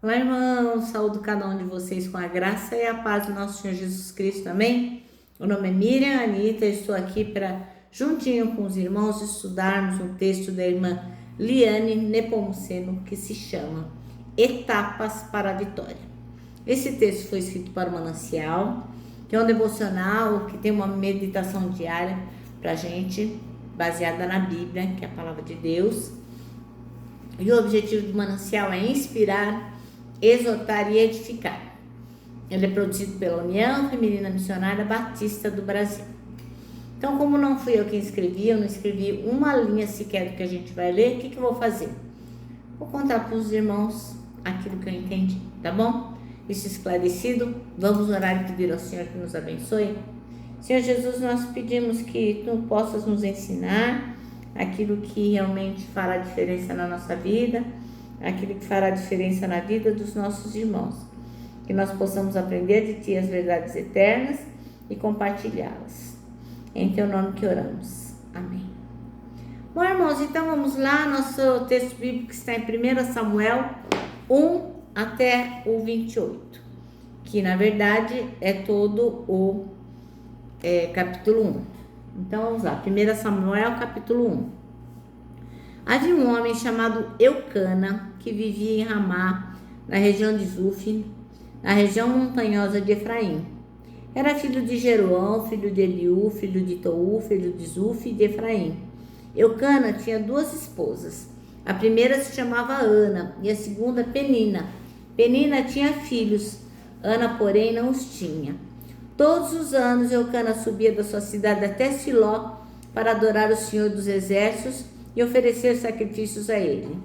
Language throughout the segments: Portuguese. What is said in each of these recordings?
Olá, irmãos, saúdo cada um de vocês com a graça e a paz do nosso Senhor Jesus Cristo, amém? Meu nome é Miriam Anita, estou aqui para, juntinho com os irmãos, estudarmos um texto da irmã Liane Nepomuceno que se chama Etapas para a Vitória. Esse texto foi escrito para o Manancial, que é um devocional que tem uma meditação diária para a gente, baseada na Bíblia, que é a palavra de Deus. E o objetivo do Manancial é inspirar, exortar e edificar. Ele é produzido pela União Feminina Missionária Batista do Brasil. Então, como não fui eu quem escrevi, eu não escrevi uma linha sequer do que a gente vai ler, o que eu vou fazer? Vou contar para os irmãos aquilo que eu entendi, tá bom? Isso esclarecido, vamos orar e pedir ao Senhor que nos abençoe. Senhor Jesus, nós pedimos que Tu possas nos ensinar aquilo que realmente fará diferença na nossa vida, aquilo que fará diferença na vida dos nossos irmãos. Que nós possamos aprender de Ti as verdades eternas e compartilhá-las. Em Teu nome que oramos. Amém. Bom, irmãos, então vamos lá. Nosso texto bíblico está em 1 Samuel 1 até o 28, que na verdade é todo o capítulo 1. Então vamos lá, 1 Samuel capítulo 1. Havia um homem chamado Eucana, que vivia em Ramá, na região de Zuf, na região montanhosa de Efraim. Era filho de Jeroão, filho de Eliú, filho de Tou, filho de Zuf e de Efraim. Eucana tinha duas esposas. A primeira se chamava Ana e a segunda Penina. Penina tinha filhos, Ana, porém, não os tinha. Todos os anos, Eucana subia da sua cidade até Siló para adorar o Senhor dos Exércitos e oferecer sacrifícios a ele.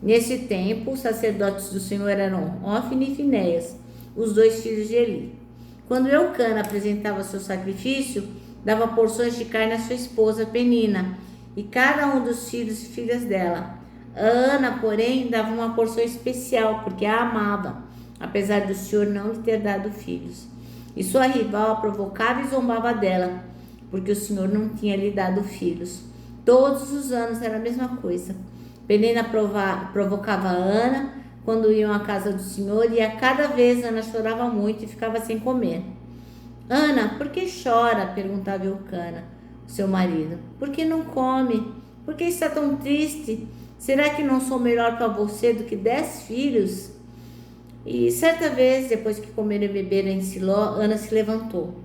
Nesse tempo, os sacerdotes do Senhor eram Ofni e Finéias, os dois filhos de Eli. Quando Eucana apresentava seu sacrifício, dava porções de carne à sua esposa Penina e cada um dos filhos e filhas dela. A Ana, porém, dava uma porção especial, porque a amava, apesar do Senhor não lhe ter dado filhos. E sua rival a provocava e zombava dela, porque o Senhor não tinha lhe dado filhos. Todos os anos era a mesma coisa. Penina provocava a Ana quando iam à casa do Senhor, e a cada vez Ana chorava muito e ficava sem comer. Ana, por que chora? Perguntava Eucana, seu marido. Por que não come? Por que está tão triste? Será que não sou melhor para você do que 10 filhos? E certa vez, depois que comeram e beberam em Siló, Ana se levantou.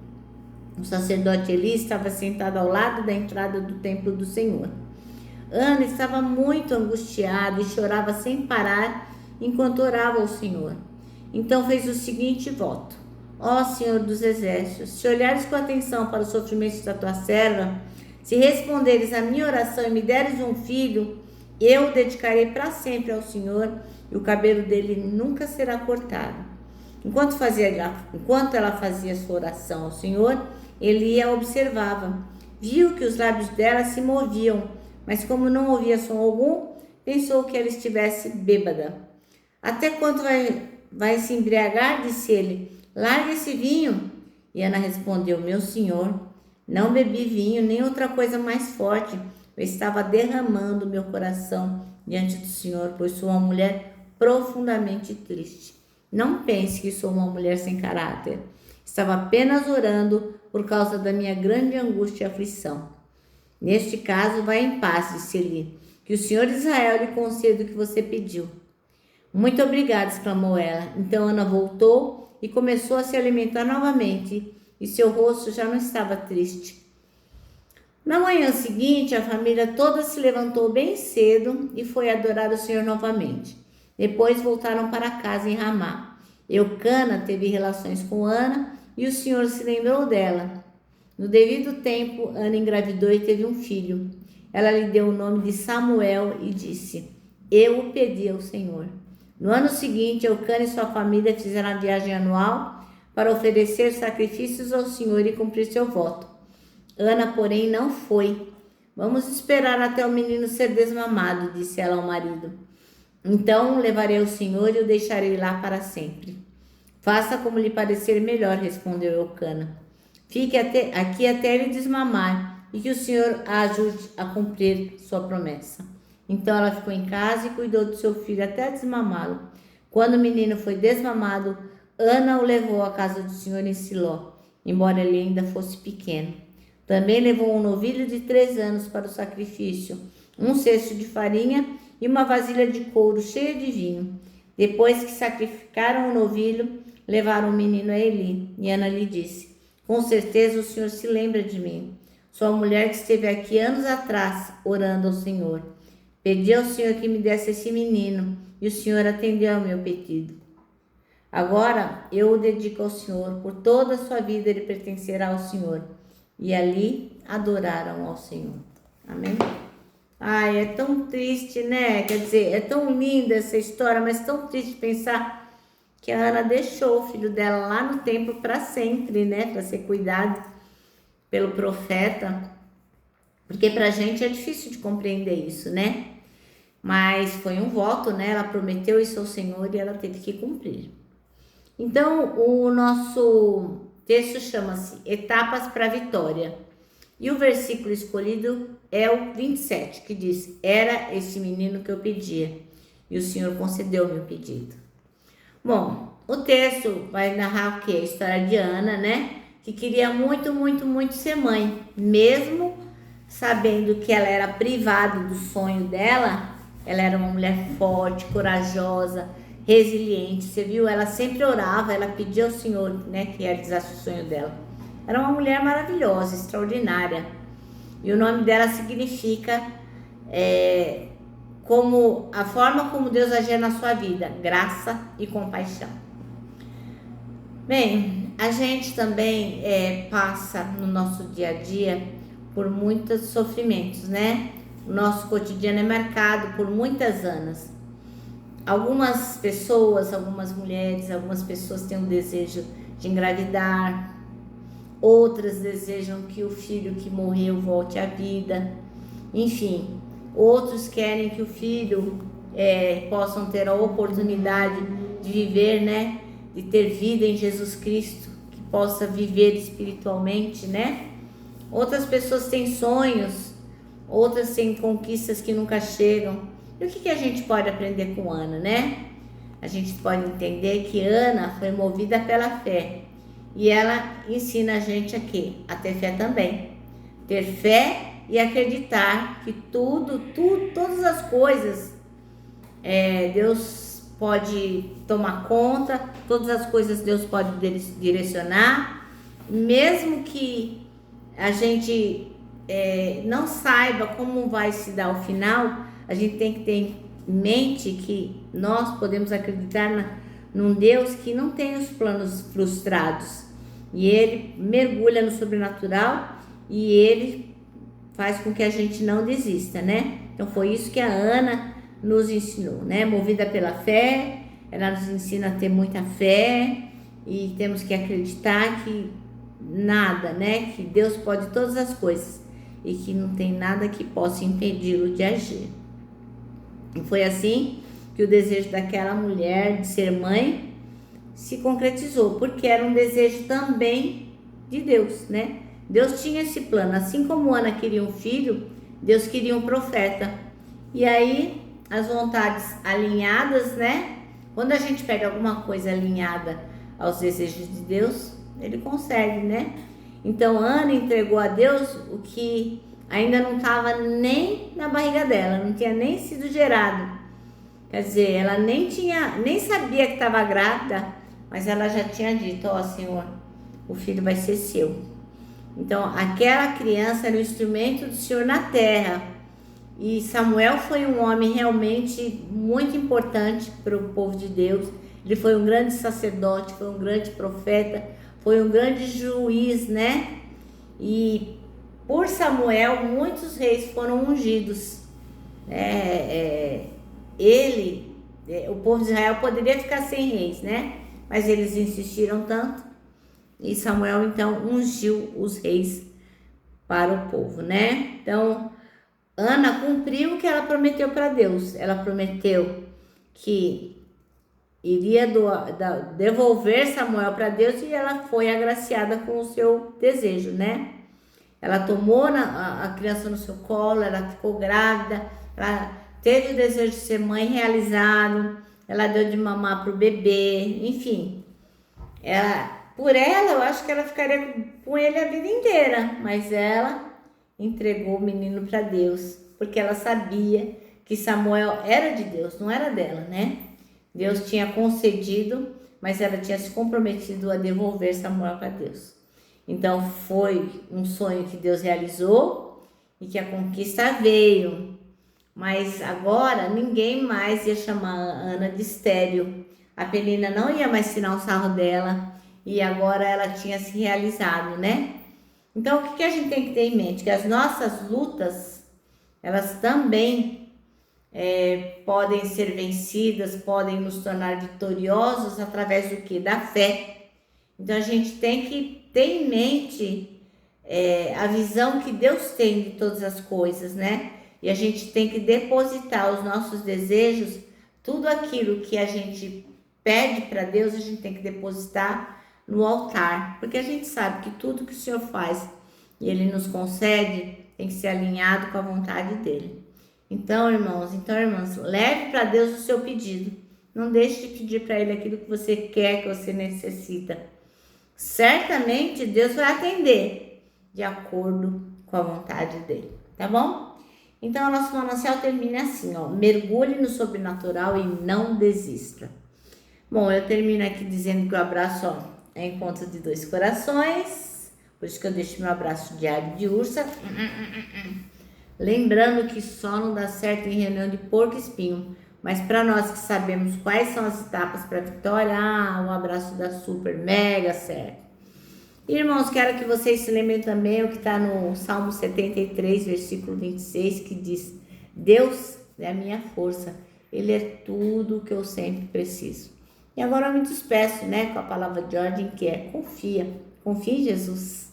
O sacerdote Eli estava sentado ao lado da entrada do templo do Senhor. Ana estava muito angustiada e chorava sem parar enquanto orava ao Senhor. Então fez o seguinte voto: Ó Senhor dos Exércitos, se olhares com atenção para os sofrimentos da tua serva, se responderes à minha oração e me deres um filho, eu o dedicarei para sempre ao Senhor e o cabelo dele nunca será cortado. Enquanto ela fazia sua oração ao Senhor, Eli a observava. Viu que os lábios dela se moviam, mas como não ouvia som algum, pensou que ela estivesse bêbada. Até quando vai se embriagar? Disse ele. Largue esse vinho. E Ana respondeu: Meu senhor, não bebi vinho nem outra coisa mais forte. Eu estava derramando meu coração diante do Senhor, pois sou uma mulher profundamente triste. Não pense que sou uma mulher sem caráter. Estava apenas orando por causa da minha grande angústia e aflição. Neste caso, vá em paz, disse Eli, que o Senhor de Israel lhe conceda o que você pediu. Muito obrigada, exclamou ela. Então Ana voltou e começou a se alimentar novamente, e seu rosto já não estava triste. Na manhã seguinte, a família toda se levantou bem cedo e foi adorar o Senhor novamente. Depois voltaram para casa em Ramá. Eucana teve relações com Ana e o Senhor se lembrou dela. No devido tempo, Ana engravidou e teve um filho. Ela lhe deu o nome de Samuel e disse: Eu o pedi ao Senhor. No ano seguinte, Eucana e sua família fizeram a viagem anual para oferecer sacrifícios ao Senhor e cumprir seu voto. Ana, porém, não foi. Vamos esperar até o menino ser desmamado, disse ela ao marido. Então levarei o Senhor e o deixarei lá para sempre. Faça como lhe parecer melhor, respondeu Eucana. Fique aqui até ele desmamar e que o Senhor a ajude a cumprir sua promessa. Então ela ficou em casa e cuidou do seu filho até desmamá-lo. Quando o menino foi desmamado, Ana o levou à casa do Senhor em Siló, embora ele ainda fosse pequeno. Também levou um novilho de 3 anos para o sacrifício, um cesto de farinha e uma vasilha de couro cheia de vinho. Depois que sacrificaram o novilho, levaram o menino a Eli. E Ana lhe disse: com certeza o Senhor se lembra de mim. Sou a mulher que esteve aqui anos atrás, orando ao Senhor. Pedi ao Senhor que me desse esse menino, e o Senhor atendeu ao meu pedido. Agora eu o dedico ao Senhor, por toda a sua vida ele pertencerá ao Senhor. E ali adoraram ao Senhor. Amém? Ai, é tão triste, né? Quer dizer, é tão linda essa história, mas tão triste pensar que a Ana deixou o filho dela lá no templo para sempre, né? Para ser cuidado pelo profeta. Porque pra gente é difícil de compreender isso, né? Mas foi um voto, né? Ela prometeu isso ao Senhor e ela teve que cumprir. Então, o nosso texto chama-se Etapas para a Vitória. E o versículo escolhido é o 27, que diz: era este menino que eu pedia, e o Senhor concedeu o meu pedido. Bom, o texto vai narrar o quê? A história de Ana, né? Que queria muito, muito, muito ser mãe. Mesmo sabendo que ela era privada do sonho dela, ela era uma mulher forte, corajosa, resiliente. Você viu? Ela sempre orava, ela pedia ao Senhor, né, que realizasse o sonho dela. Era uma mulher maravilhosa, extraordinária. E o nome dela significa como a forma como Deus agia na sua vida, graça e compaixão. Bem, a gente também passa no nosso dia a dia por muitos sofrimentos, né? O nosso cotidiano é marcado por muitas Anas. Algumas pessoas, algumas mulheres, algumas pessoas têm o desejo de engravidar, outras desejam que o filho que morreu volte à vida, enfim, outros querem que o filho possam ter a oportunidade de viver, né? De ter vida em Jesus Cristo, que possa viver espiritualmente, né? Outras pessoas têm sonhos, outras têm conquistas que nunca chegam. E o que a gente pode aprender com Ana, né? A gente pode entender que Ana foi movida pela fé. E ela ensina a gente aqui a ter fé também. Ter fé e acreditar que todas as coisas Deus pode tomar conta, todas as coisas Deus pode direcionar. Mesmo que a gente não saiba como vai se dar o final, a gente tem que ter em mente que nós podemos acreditar num Deus que não tem os planos frustrados. E Ele mergulha no sobrenatural e Ele faz com que a gente não desista, né? Então foi isso que a Ana nos ensinou, né? Movida pela fé, ela nos ensina a ter muita fé e temos que acreditar que nada, né? Que Deus pode todas as coisas e que não tem nada que possa impedi-lo de agir. E foi assim que o desejo daquela mulher de ser mãe se concretizou, porque era um desejo também de Deus, né? Deus tinha esse plano, assim como Ana queria um filho, Deus queria um profeta. E aí, as vontades alinhadas, né? Quando a gente pega alguma coisa alinhada aos desejos de Deus, Ele consegue, né? Então, Ana entregou a Deus o que ainda não estava nem na barriga dela, não tinha nem sido gerado. Quer dizer, ela nem sabia que estava grávida, mas ela já tinha dito: ó, Senhor, o filho vai ser seu. Então, aquela criança era o instrumento do Senhor na terra. E Samuel foi um homem realmente muito importante para o povo de Deus. Ele foi um grande sacerdote, foi um grande profeta, foi um grande juiz, né? E por Samuel, muitos reis foram ungidos. O povo de Israel poderia ficar sem reis, né? Mas eles insistiram tanto. E Samuel, então, ungiu os reis para o povo, né? Então, Ana cumpriu o que ela prometeu para Deus. Ela prometeu que iria devolver Samuel para Deus e ela foi agraciada com o seu desejo, né? Ela tomou a criança no seu colo, ela ficou grávida, ela teve o desejo de ser mãe realizado, ela deu de mamar pro bebê, enfim. Por ela, eu acho que ela ficaria com ele a vida inteira, mas ela entregou o menino para Deus, porque ela sabia que Samuel era de Deus, não era dela, né? Deus tinha concedido, mas ela tinha se comprometido a devolver Samuel para Deus. Então foi um sonho que Deus realizou e que a conquista veio. Mas agora ninguém mais ia chamar a Ana de estéril. A Penina não ia mais tirar o sarro dela e agora ela tinha se realizado, né? Então o que a gente tem que ter em mente? Que as nossas lutas, elas também podem ser vencidas, podem nos tornar vitoriosos através do quê? Da fé. Então a gente tem que ter em mente a visão que Deus tem de todas as coisas, né? E a gente tem que depositar os nossos desejos, tudo aquilo que a gente pede para Deus, a gente tem que depositar no altar, porque a gente sabe que tudo que o Senhor faz e Ele nos concede tem que ser alinhado com a vontade dEle. Então, irmãs, leve para Deus o seu pedido. Não deixe de pedir para Ele aquilo que você quer, que você necessita. Certamente Deus vai atender de acordo com a vontade dEle, tá bom? Então, o nosso manancial termina assim, ó. Mergulhe no sobrenatural e não desista. Bom, eu termino aqui dizendo que o abraço, ó, é encontro de dois corações. Por isso que eu deixo meu abraço diário de ursa. Lembrando que só não dá certo em reunião de porco espinho. Mas para nós que sabemos quais são as etapas para a vitória, o abraço dá super, mega certo. Irmãos, quero que vocês se lembrem também o que está no Salmo 73, versículo 26, que diz: Deus é a minha força, Ele é tudo o que eu sempre preciso. E agora eu me despeço, né, com a palavra de ordem que é confia em Jesus.